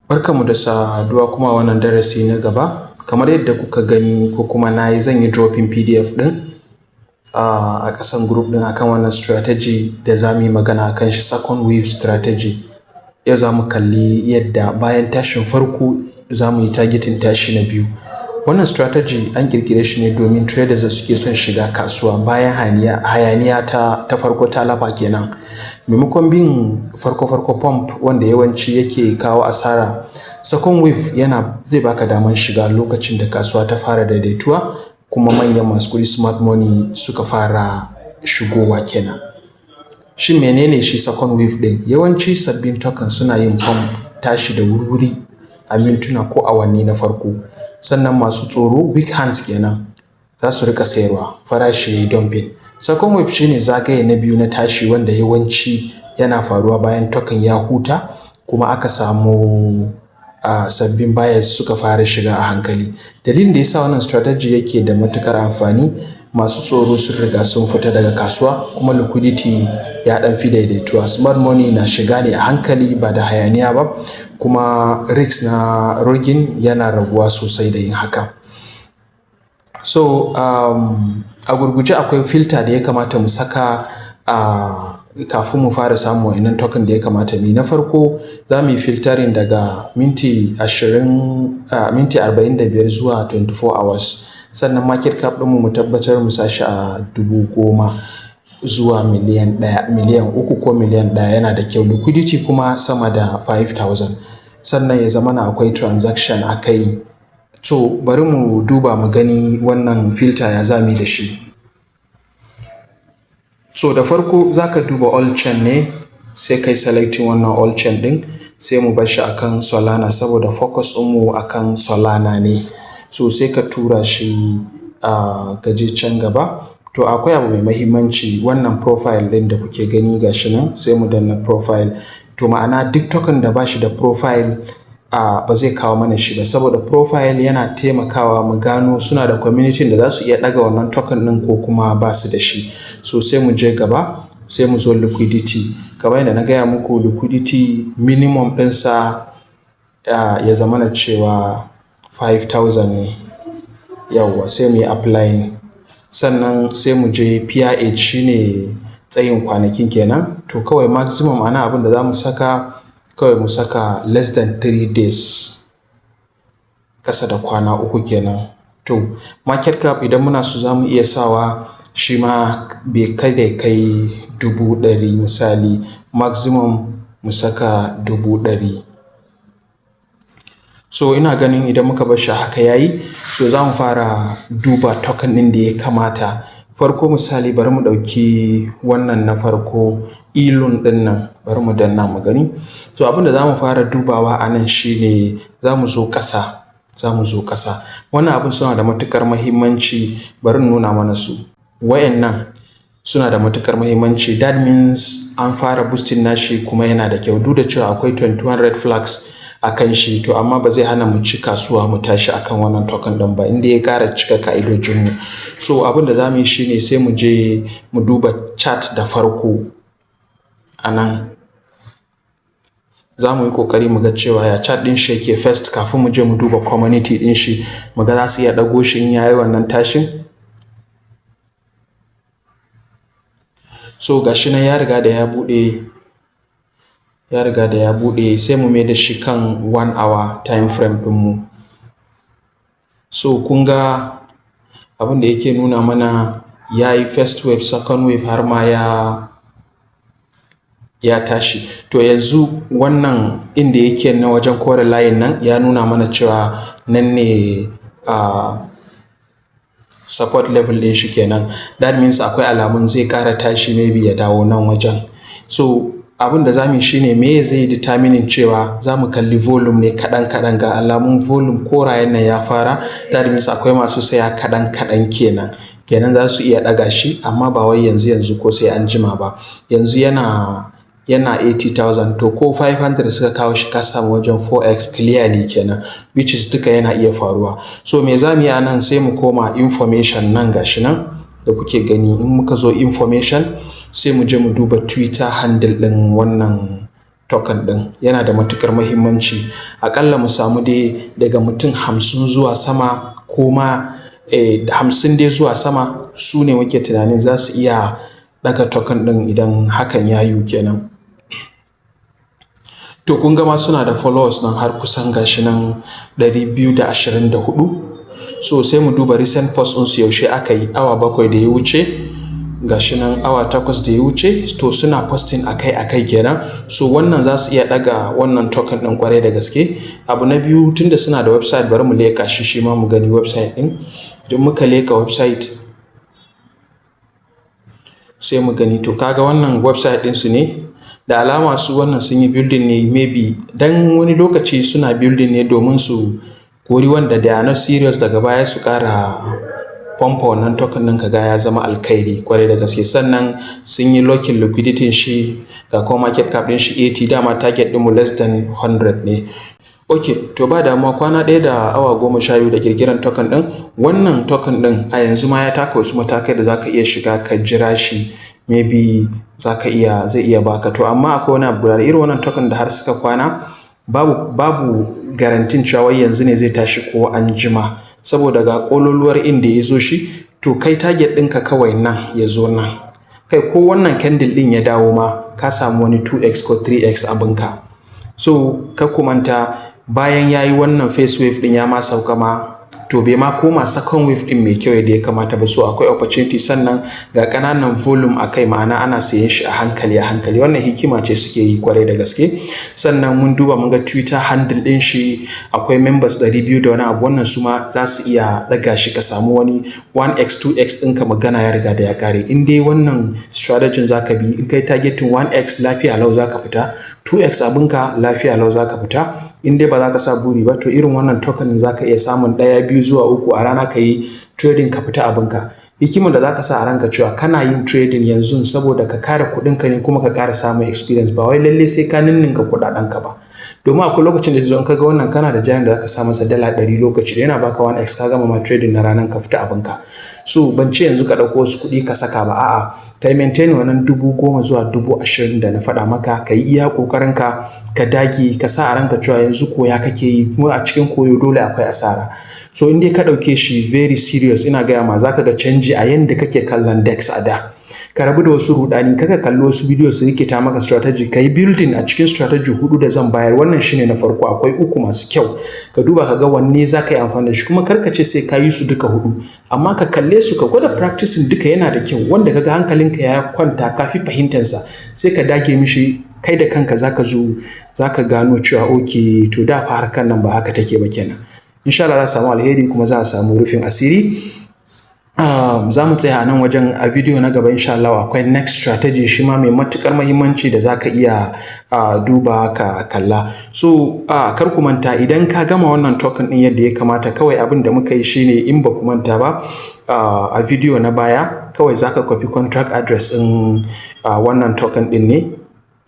Barkanmu da saduwa kuma wannan darasi na gaba. Kamar yadda kuka gani ko kuma zan yi dropping PDF ɗin a ƙasan group ɗin akan wannan strategy da za mu yi magana akan shi, second wave strategy. Yau za mu kalli yadda bayan tashin farko za mu yi targeting tashi na biyu. Wannan strategy an ƙirƙire shi ne domin traders da suke son shiga kasuwa bayan hayaniya ta farko ta lafa kenan. Maimakon bin farko pump wanda yawanci yake kawo asara, second wave zai baka daman shiga lokacin da kasuwa ta fara daidaituwa kuma manyan masu kuɗi smart money suka fara shigowa kenan. Shin menene shi second wave ɗin? Yawanci sabbin token suna yin pump tashi da wuri a mintuna ko awanni na farko. Sannan masu tsoro big hands kenan za su rika sayarwa, farashi ya yi dumping. Second wave shine zagaye na biyu na tashi wanda yawanci yana faruwa bayan token ya huta kuma aka samu sabbin buyers suka fara shiga a hankali. Dalilin da yasa wannan strategy yake da matukar amfani, masu tsoro sun riga sun fita daga kasuwa kuma liquidity ya ɗan fi daidaituwa. Smart money na shiga ne a hankali ba da hayaniya ba, kuma risk na rogin yana raguwa sosai da yin haka. So a gurguje akwai filter da ya kamata mu saka kafin mu fara samun wa'innan token da ya kamata mu yi. Na farko za mu yi filtering daga minti 45 zuwa 24 hours. Sannan market cap ɗinmu mu tabbatar mu sashi a 10,000 zuwa miliyan 3 ko miliyan 1 yana da kyau. Liquidity kuma sama da 5,000. Sannan ya zamana akwai transaction a kai. So bari mu duba mu gani wannan filter ya za mu yi da shi. So da farko za ka duba all chain ne, sai kai selecting wannan all chain ɗin, sai mu bar shi akan Solana saboda focus ɗinmu akan Solana ne. So sai ka tura shi gaje can gaba. To akwai abu mai mahimmanci, wannan profile ɗin da kuke gani gashi nan, sai mu danna profile. To ma'ana duk token da ba shi da profile ba zai kawo mana shi ba, saboda profile yana taimakawa mu gano suna da community da za su iya ɗaga wannan token ɗin ko kuma ba su da shi. So sai mu je gaba, sai mu zo liquidity. Kamar yadda na gaya muku, liquidity minimum ɗinsa ya zamana cewa 5,000 ne. Yawwa, sai mu yi applying. Sannan sai mu je PRH, shine tsayin kwanakin kenan. To kawai maximum ana abin da za mu saka, kawai mu saka less than 3 days, kasa da kwana 3 kenan. To market cap idan muna so za mu iya sawa shi ma bai kai 100,000 misali, maximum mu saka 100,000. So ina ganin idan muka bar shi haka yayi. So za mu fara duba token ɗin da ya kamata. Farko misali bari mu ɗauki wannan na farko, Elon ɗin nan, bari mu danna mu gani. So abin da za mu fara dubawa a nan shine za mu zo ƙasa. Wannan abin suna da matuƙar muhimmanci, bari nuna mana su. Wayannan suna da matuƙar muhimmanci. That means an fara boosting nashi kuma yana da kyau. Duk da cewa akwai 21 red flags a kan shi, to amma ba zai hana mu ci kasuwa mu tashi akan wannan token ɗin ba, inda ya ƙara cika ka'idojinmu. So abin da za mu yi shine sai mu je mu duba chart da farko. A nan za mu yi ƙoƙari mu ga cewa ya chart ɗin shi yake first kafin mu je mu duba community ɗin shi, mu ga za su iya ɗago shi in yayi wannan tashin. So gashi nan ya riga da ya buɗe, sai mu mai da shi kan 1 hour time frame ɗinmu. So kun ga abin da yake nuna mana ya yi first wave, second wave har ma ya tashi. To yanzu wannan inda yake na wajen kore layin nan ya nuna mana cewa nan ne support level ɗin shi kenan. That means akwai alamun zai ƙara tashi, maybe ya dawo nan wajen. So abin da za mu yi shine me zai determining cewa za mu kalli volume ne kaɗan ga alamun volume korayen nan ya fara. That means akwai masu saya kaɗan kenan za su iya ɗaga shi, amma ba wai yanzu ko sai an jima ba. Yanzu yana 80,000, to ko 500 suka kawo shi ka samu wajen 4x clearly kenan, which is duka yana iya faruwa. So me za mu yi a nan? Sai mu koma information nan gashi nan da kuke gani. In muka zo information sai mu je mu duba Twitter handle ɗin wannan token ɗin yana da matukar muhimmanci. Aƙalla mu samu dai daga mutum 50 zuwa sama ko ma 50 dai zuwa sama su ne muke tunanin za su iya ɗaga token ɗin idan hakan ya yiwu kenan. To kun ga ma suna da followers nan har kusan gashi nan 224. So sai mu duba recent post ɗinsu yaushe aka yi, awa 7 da ya wuce, gashi nan awa 8 da ya wuce. To suna posting akai kenan. So wannan za su iya ɗaga wannan token ɗin kwarai da gaske. Abu na biyu, tunda suna da website bari mu leka shi ma mu gani website ɗin. Idan muka leka website sai mu gani, to kaga wannan website ɗinsu ne. Da alama su wannan sun yi building ne maybe dan wani lokaci suna building ne domin su kori wanda they are not serious daga baya su kara pompa wannan token ɗin kaga ya zama alkhairi kwarai da gaske. Sannan sun yi locking liquidity shi ga kuma market cap ɗin shi 80, dama target ɗinmu less than 100 ne. Ok, to ba damuwa, kwana ɗaya da awa 12 da kirkiran token ɗin. Wannan token ɗin a yanzu ma ya taka wasu matakai da zaka iya shiga ka jira shi, maybe zai iya baka. To amma akwai wani abu da irin wannan token da har suka kwana babu garantin cewa yanzu ne zai tashi ko an jima, saboda ga kololuwar inda ya zo shi. To kai target ɗinka kawai nan ya zo nan, kai ko wannan candle ɗin ya dawo ma ka samu wani 2x ko 3x abinka. So ka kumanta bayan ya yi wannan first wave ɗin ya ma sauka ma, to bai ma koma second wave ɗin mai kyau yadda ya kamata ba. So akwai opportunity, sannan ga ƙananan volume a kai, ma'ana ana sayen shi a hankali. Wannan hikima ce suke yi kwarai da gaske. Sannan mun duba mun ga Twitter handle ɗin shi akwai members 200 da wani abu. Wannan su ma za su iya ɗaga shi ka samu wani 1x 2x ɗinka, magana ya riga da ya ƙare. In dai wannan strategy za ka bi, in kai targeting 1x lafiya lau za ka fita, 2x abinka lafiya lau za ka fita. In dai ba za ka sa buri ba, to irin wannan token za ka iya samun 1, 2 zuwa 3 a rana ka yi trading ka fita abinka. Hikimar da za ka sa a ranka cewa kana yin trading yanzu saboda ka kare kuɗinka ne kuma ka ƙara samun experience, ba wai lalle sai ka ninninka kuɗaɗenka ba. Domin akwai lokacin da zai zo in ka ga wannan kana da jarin da za ka sa masa $100 lokaci da yana baka 1x, ka gama ma trading na ranar ka fita abinka. So ban ce yanzu ka ɗauko wasu kuɗi ka saka ba, a'a, ka yi maintain wannan 10,000 zuwa 20,000 da na faɗa maka. Ka yi iya ƙoƙarinka, ka dage, ka sa a ranka cewa yanzu koya kake yi, kuma a cikin koyo dole akwai asara. So in dai ka ɗauke shi very serious, ina gaya ma za ka ga canji a yanda kake kallon DEX a da. Ka rabu da wasu rudani, kaka kalli wasu bidiyo su rikita maka strategy. Ka yi building a cikin strategy 4 da zan bayar. Wannan shine na farko, akwai 3 masu kyau. Ka duba ka ga wanne za ka yi amfani da shi, kuma karka ce sai ka yi su duka 4, amma ka kalle su, ka gwada practicing duka yana da kyau. Wanda kaga hankalinka ya kwanta ka fi fahimtansa sai ka dage mishi. Kai da kanka za ka gano cewa okay, to da fa harkar nan ba haka take ba kenan. Insha Allah za a samu alheri kuma za a samu rufin asiri. Za mu tsaya a nan wajen. A video na gaba insha Allah akwai next strategy shi ma mai matukar muhimmanci da za ka iya duba ka kalla. So kar ku manta, idan ka gama wannan token ɗin yadda ya kamata, kawai abin da muka yi shine, in ba ku manta ba a video na baya, kawai za ka copy contract address ɗin wannan token ɗin ne.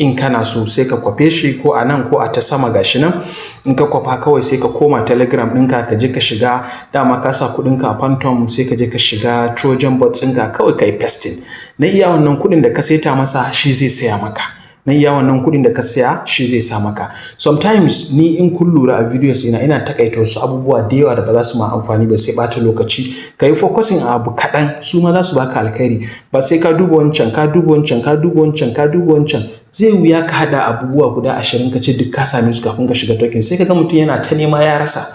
In kana so sai ka kwafe shi ko a nan ko a ta sama gashi nan. In ka kwafa kawai sai ka koma Telegram ɗinka, ka je ka shiga, dama ka sa kuɗinka a Phantom, sai ka je ka shiga Trojan bot ɗinka, kawai ka yi pasting. Na iya wannan kuɗin da ka saita masa shi zai saya maka. Na iya wannan kuɗin da ka saya shi zai sa maka. Sometimes ni in kun lura a videos ina takaita wasu abubuwa da yawa da ba za su ma amfani ba, sai ɓata lokaci. Ka yi focusing a abu kaɗan, su ma za su baka alkhairi. Ba sai ka duba wancan, ka duba wancan, ka duba wancan, ka duba wancan. Zai wuya ka haɗa abubuwa guda 20 ka ce duk ka same su kafin ka shiga token. Sai ka ga mutum yana ta nema ya rasa.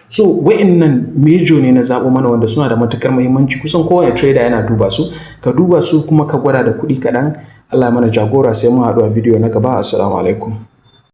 So wa'innan major ne na zaɓo mana wanda suna da matuƙar muhimmanci. Kusan kowane trader yana duba su. Ka duba su kuma ka gwada da kuɗi kaɗan. Allah mana jagora, sai mun haɗu a video na gaba. Assalamu alaikum.